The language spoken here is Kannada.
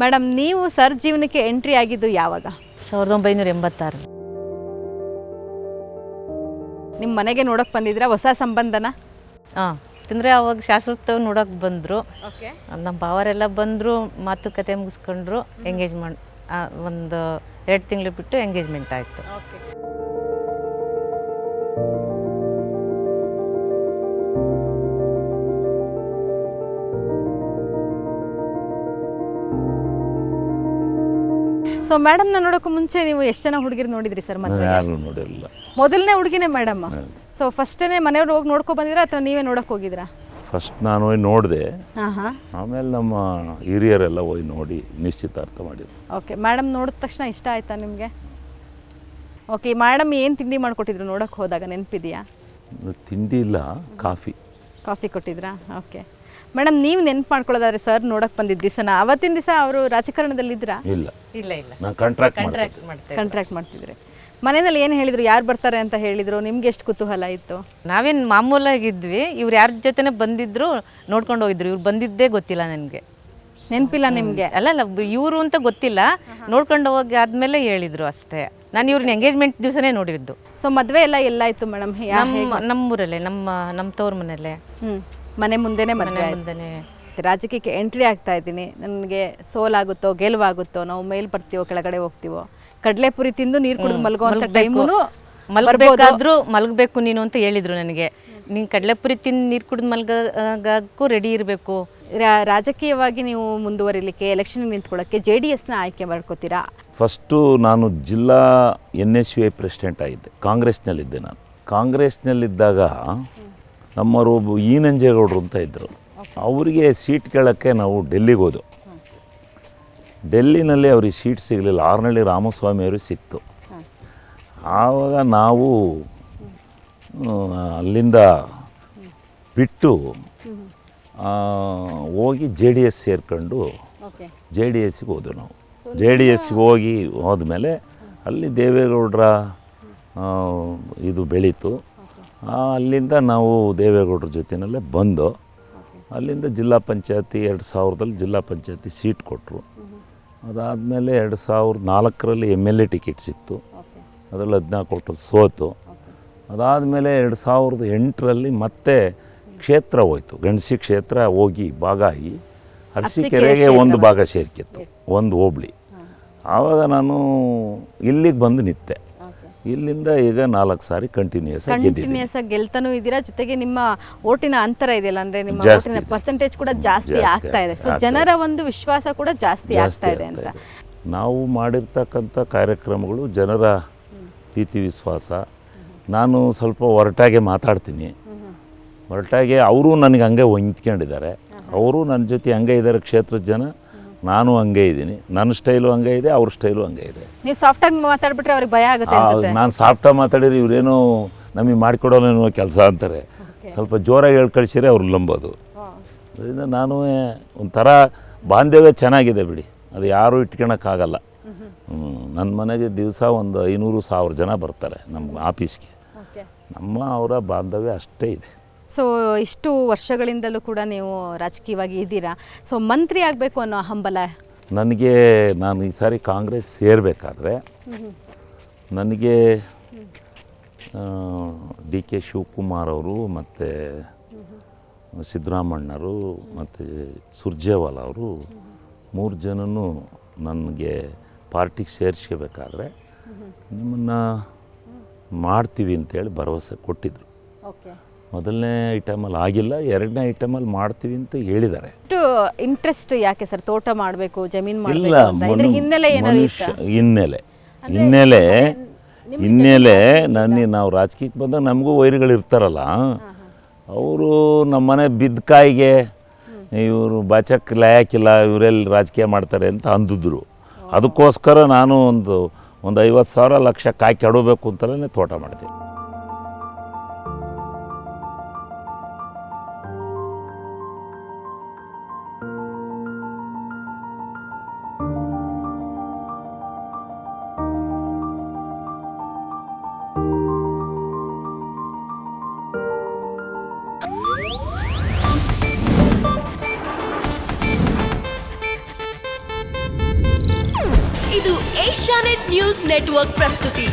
ಮೇಡಮ್, ನೀವು ಸರ್ ಜೀವನಕ್ಕೆ ಎಂಟ್ರಿ ಆಗಿದ್ದು ಯಾವಾಗ? 1986. ನಿಮ್ಮ ಮನೆಗೆ ನೋಡೋಕೆ ಬಂದಿದ್ರಾ ಹೊಸ ಸಂಬಂಧನ? ಹಾಂ, ಅಂದರೆ ಅವಾಗ ಶಾಸ್ತ್ರೋತ್ಸವ ನೋಡೋಕೆ ಬಂದರು. ಓಕೆ. ನಮ್ಮ ಭಾವರೆಲ್ಲ ಬಂದರು, ಮಾತುಕತೆ ಮುಗಿಸ್ಕೊಂಡ್ರು. ಎಂಗೇಜ್ಮೆಂಟ್ ಒಂದು 2 ತಿಂಗಳು ಬಿಟ್ಟು ಎಂಗೇಜ್ಮೆಂಟ್ ಆಯಿತು. ಓಕೆ. ಸೊ ಮೇಡಮ್ನ ನೋಡೋಕ್ಕೂ ಮುಂಚೆ ನೀವು ಎಷ್ಟು ಜನ ಹುಡುಗಿರು ನೋಡಿದ್ರಿ ಸರ್? ಮದುವೆ ಯಾರು ನೋಡಿರಲಿಲ್ಲ. ಮೊದಲನೇ ಹುಡುಗಿನೇ ಮೇಡಮ್. ಸೊ ಫಸ್ಟೇ ಮನೆಯವ್ರು ಹೋಗಿ ನೋಡ್ಕೊ ಬಂದಿರಾ ಅಥವಾ ನೀವೇ ನೋಡೋಕೆ ಹೋಗಿದ್ರಾ? ಫಸ್ಟ್ ನಾನು ಹೋಗಿ ನೋಡಿದೆ, ಹಾಂ. ಆಮೇಲೆ ನಮ್ಮ ಹಿರಿಯರೆಲ್ಲ ಹೋಗಿ ನೋಡಿ ನಿಶ್ಚಿತಾರ್ಥ ಮಾಡಿದ್ರು. ಓಕೆ. ಮೇಡಮ್ ನೋಡಿದ ತಕ್ಷಣ ಇಷ್ಟ ಆಯ್ತಾ ನಿಮಗೆ? ಓಕೆ. ಮೇಡಮ್ ಏನು ತಿಂಡಿ ಮಾಡಿಕೊಟ್ಟಿದ್ರು ನೋಡೋಕೆ ಹೋದಾಗ, ನೆನಪಿದೆಯಾ? ತಿಂಡಿ ಇಲ್ಲ, ಕಾಫಿ ಕೊಟ್ಟಿದ್ರಾ? ಓಕೆ. ಮೇಡಮ್, ನೀವು ನೆನ್ಪು ಮಾಡ್ಕೊಳ್ಳೋದಾದ್ರೆ ಸರ್ ನೋಡೋಕೆ ಬಂದಿದ್ದ ದಿವಸನ ಅವತ್ತಿನ ದಿವಸ ಅವರು ರಾಜಕಾರಣದಲ್ಲಿದ್ದರಾ? ಇಲ್ಲ, ನಾನು ಕಾಂಟ್ರಾಕ್ಟ್ ಮಾಡ್ತಿದ್ರೆ. ಮನೆಯಲ್ಲಿ ಏನು ಹೇಳಿದ್ರು? ಯಾರು ಬರ್ತಾರೆ ಅಂತ ಹೇಳಿದ್ರು? ನಿಮ್ಗೆ ಎಷ್ಟು ಕುತೂಹಲ ಇತ್ತು? ನಾವೇನು ಮಾಮೂಲಾಗಿದ್ವಿ. ಇವ್ರು ಯಾರ ಜೊತೆನೇ ಬಂದಿದ್ರು, ನೋಡ್ಕೊಂಡು ಹೋಗಿದ್ರು. ಇವ್ರು ಬಂದಿದ್ದೇ ಗೊತ್ತಿಲ್ಲ ನನಗೆ. ನೆನಪಿಲ್ಲ ನಿಮಗೆ? ಅಲ್ಲ, ಇವರು ಅಂತ ಗೊತ್ತಿಲ್ಲ. ನೋಡ್ಕೊಂಡು ಹೋಗಿ ಆದಮೇಲೆ ಹೇಳಿದ್ರು ಅಷ್ಟೇ. ನಾನು ಇವ್ರನ್ನ ಎಂಗೇಜ್ಮೆಂಟ್ ದಿವಸನೇ ನೋಡಿದ್ದು. ಸೊ ಮದುವೆ ಎಲ್ಲ ಎಲ್ಲಾಯಿತು ಮೇಡಮ್? ನಮ್ಮೂರಲ್ಲೇ, ನಮ್ಮ ತವ್ರ ಮನೆಯಲ್ಲೇ. ಮನೆ ಮುಂದೆನೇ ಮದುವೆ? ಮುಂದೆನೇ. ರಾಜಕೀಯಕ್ಕೆ ಎಂಟ್ರಿ ಆಗ್ತಾ ಇದ್ದೀನಿ, ನನಗೆ ಸೋಲಾಗುತ್ತೋ ಗೆಲುವಾಗುತ್ತೋ, ನಾವು ಮೇಲ್ ಬರ್ತೀವೋ ಕೆಳಗಡೆ ಹೋಗ್ತೀವೋ, ಕಡಲೆಪುರಿ ತಿಂದು ನೀರು ಕುಡಿದು ಮಲಗುವಂಥ ಟೈಮು ಮಲಗಬೇಕಾದ್ರೂ ಮಲಗಬೇಕು ನೀನು ಅಂತ ಹೇಳಿದ್ರು ನನಗೆ. ನೀನು ಕಡಲೆಪುರಿ ತಿಂದು ನೀರು ಕುಡಿದು ಮಲಗಕ್ಕೂ ರೆಡಿ ಇರಬೇಕು. ರಾಜಕೀಯವಾಗಿ ನೀವು ಮುಂದುವರಿಲಿಕ್ಕೆ, ಎಲೆಕ್ಷನ್ ನಿಂತ್ಕೊಳ್ಳೋಕ್ಕೆ JDSನ ಆಯ್ಕೆ ಮಾಡ್ಕೋತೀರಾ? ಫಸ್ಟು ನಾನು ಜಿಲ್ಲಾ NSUI ಪ್ರೆಸಿಡೆಂಟ್ ಆಗಿದ್ದೆ, ಕಾಂಗ್ರೆಸ್ನಲ್ಲಿದ್ದೆ. ನಾನು ಕಾಂಗ್ರೆಸ್ನಲ್ಲಿದ್ದಾಗ ನಮ್ಮವರು ಒಬ್ಬ ನಂಜೇಗೌಡರು ಅಂತ ಇದ್ದರು. ಅವರಿಗೆ ಸೀಟ್ ಕೇಳೋಕ್ಕೆ ನಾವು ಡೆಲ್ಲಿಗೆ ಹೋದೋ. ಡೆಲ್ಲಿನಲ್ಲಿ ಅವ್ರಿಗೆ ಸೀಟ್ ಸಿಗಲಿಲ್ಲ. ಆರನಹಳ್ಳಿ ರಾಮಸ್ವಾಮಿ ಅವ್ರಿಗೆ ಸಿಕ್ತು. ಆವಾಗ ನಾವು ಅಲ್ಲಿಂದ ಬಿಟ್ಟು ಹೋಗಿ JDS ಸೇರ್ಕೊಂಡು JDSಗೆ ಹೋದೆವು. ನಾವು JDSಗೆ ಹೋದ್ಮೇಲೆ ಅಲ್ಲಿ ದೇವೇಗೌಡರ ಇದು ಬೆಳೀತು. ಅಲ್ಲಿಂದ ನಾವು ದೇವೇಗೌಡರ ಜೊತೆಯಲ್ಲೇ ಬಂದು ಅಲ್ಲಿಂದ ಜಿಲ್ಲಾ ಪಂಚಾಯತಿ 2000ರಲ್ಲಿ ಜಿಲ್ಲಾ ಪಂಚಾಯತಿ ಸೀಟ್ ಕೊಟ್ಟರು. ಅದಾದಮೇಲೆ 2004ರಲ್ಲಿ MLA ಟಿಕೆಟ್ ಸಿಕ್ತು. ಅದರಲ್ಲಿ 14 ಕೊಟ್ಟು ಸೋತು. ಅದಾದಮೇಲೆ 2008ರಲ್ಲಿ ಮತ್ತೆ ಕ್ಷೇತ್ರ ಹೋಯ್ತು, ಗಣಸಿ ಕ್ಷೇತ್ರ ಹೋಗಿ ಭಾಗ ಆಗಿ ಅರಸೀಕೆರೆಗೆ ಒಂದು ಭಾಗ ಸೇರ್ಕಿತ್ತು, ಒಂದು ಹೋಬಳಿ. ಆವಾಗ ನಾನು ಇಲ್ಲಿಗೆ ಬಂದು ನಿಂತೆ. ಇಲ್ಲಿಂದ ಈಗ 4 ಸಾರಿ ಕಂಟಿನ್ಯೂಸ್ ಆಗಿ ಗೆಲ್ತಾನೂ ಇದ್ದೀರಾ. ಜೊತೆಗೆ ನಿಮ್ಮ ಓಟಿನ ಅಂತರ ಇದೆಯಲ್ಲ, ಅಂದರೆ ನಿಮ್ಮ ಓಟಿನ ಪರ್ಸೆಂಟೇಜ್ ಕೂಡ ಜಾಸ್ತಿ ಆಗ್ತಾ ಇದೆ. ಸೊ ಜನರ ಒಂದು ವಿಶ್ವಾಸ ಕೂಡ ಜಾಸ್ತಿ ಆಗ್ತಾ ಇದೆ ಅಂತ. ನಾವು ಮಾಡಿರ್ತಕ್ಕಂಥ ಕಾರ್ಯಕ್ರಮಗಳು ಜನರ ಪ್ರೀತಿ ವಿಶ್ವಾಸ. ನಾನು ಸ್ವಲ್ಪ ಹೊರಟಾಗೆ ಮಾತಾಡ್ತೀನಿ, ಹೊರಟಾಗೆ ಅವರು ನನಗೆ ಹಂಗೆ ಹೊಂದ್ಕೊಂಡಿದ್ದಾರೆ. ಅವರು ನನ್ನ ಜೊತೆ ಹಂಗೆ ಇದ್ದಾರೆ ಕ್ಷೇತ್ರದ ಜನ. ನಾನು ಹಂಗೆ ಇದ್ದೀನಿ, ನನ್ನ ಸ್ಟೈಲು ಹಂಗೆ ಇದೆ, ಅವ್ರ ಸ್ಟೈಲು ಹಂಗೆ ಇದೆ. ನೀವು ಸಾಫ್ಟಾಗಿ ಮಾತಾಡ್ಬಿಟ್ರೆ ಅವ್ರಿಗೆ ಭಯ ಆಗುತ್ತೆ ಅನ್ಸುತ್ತೆ. ನಾನು ಸಾಫ್ಟಾಗಿ ಮಾತಾಡಿದ್ರೆ ಇವರೇನೋ ನಮಗೆ ಮಾಡಿಕೊಡೋನೇನೋ ಕೆಲಸ ಅಂತಾರೆ. ಸ್ವಲ್ಪ ಜೋರಾಗಿ ಹೇಳಿ ಕಳಿಸಿದ್ರೆ ಅವ್ರು ನಂಬೋದು. ಅದರಿಂದ ನಾನು ಒಂಥರ ಬಾಂಧವ್ಯ ಚೆನ್ನಾಗಿದೆ ಬಿಡಿ, ಅದು ಯಾರೂ ಇಟ್ಕೊಳಕ್ಕಾಗಲ್ಲ. ನನ್ನ ಮನೆಗೆ ದಿವಸ ಒಂದು 500-1000 ಜನ ಬರ್ತಾರೆ ನಮ್ಮ ಆಫೀಸ್ಗೆ. ನಮ್ಮ ಅವರ ಬಾಂಧವ್ಯ ಅಷ್ಟೇ ಇದೆ. ಸೊ ಇಷ್ಟು ವರ್ಷಗಳಿಂದಲೂ ಕೂಡ ನೀವು ರಾಜಕೀಯವಾಗಿ ಇದ್ದೀರಾ. ಸೊ ಮಂತ್ರಿ ಆಗಬೇಕು ಅನ್ನೋ ಹಂಬಲ ನನಗೆ, ನಾನು ಈ ಸಾರಿ ಕಾಂಗ್ರೆಸ್ ಸೇರಬೇಕಾದ್ರೆ ನನಗೆ DK ಶಿವಕುಮಾರ್ ಅವರು ಮತ್ತು ಸಿದ್ದರಾಮಣ್ಣರು ಮತ್ತು ಸುರ್ಜೇವಾಲ ಅವರು 3 ಜನನೂ ನನಗೆ ಪಾರ್ಟಿಗೆ ಸೇರಿಸ್ಕೋಬೇಕಾದ್ರೆ ನಿಮ್ಮನ್ನು ಮಾಡ್ತೀವಿ ಅಂತೇಳಿ ಭರವಸೆ ಕೊಟ್ಟಿದ್ದರು. ಮೊದಲನೇ ಐಟಮಲ್ಲಿ ಆಗಿಲ್ಲ, 2ನೇ ಐಟಮಲ್ಲಿ ಮಾಡ್ತೀವಿ ಅಂತ ಹೇಳಿದ್ದಾರೆ. ಇಷ್ಟು ಇಂಟ್ರೆಸ್ಟ್ ಯಾಕೆ ಸರ್ ತೋಟ ಮಾಡಬೇಕು, ಜಮೀನು ಮಾಡಬೇಕು? ಇಲ್ಲ, ಹಿನ್ನೆಲೆ ನಾವು ರಾಜಕೀಯಕ್ಕೆ ಬಂದಾಗ ನಮಗೂ ವೈರಿಗಳು ಇರ್ತಾರಲ್ಲ, ಅವರು ನಮ್ಮನೆ ಬಿದ್ದ ಕಾಯಿಗೆ ಇವರು ಬಾಚಕ್ಕೆ ಲಾಯಕ್ಕಿಲ್ಲ, ಇವರೆಲ್ಲಿ ರಾಜಕೀಯ ಮಾಡ್ತಾರೆ ಅಂತ ಅಂದಿದ್ರು. ಅದಕ್ಕೋಸ್ಕರ ನಾನು ಒಂದು 50,000 ಲಕ್ಷ ಕಾಯಿ ಕೆಡಬೇಕು ಅಂತಲೇ ತೋಟ ಮಾಡಿದೆ. ಇದು ಏಷ್ಯಾನೆಟ್ ನ್ಯೂಸ್ ನೆಟ್ವರ್ಕ್ ಪ್ರಸ್ತುತಿ.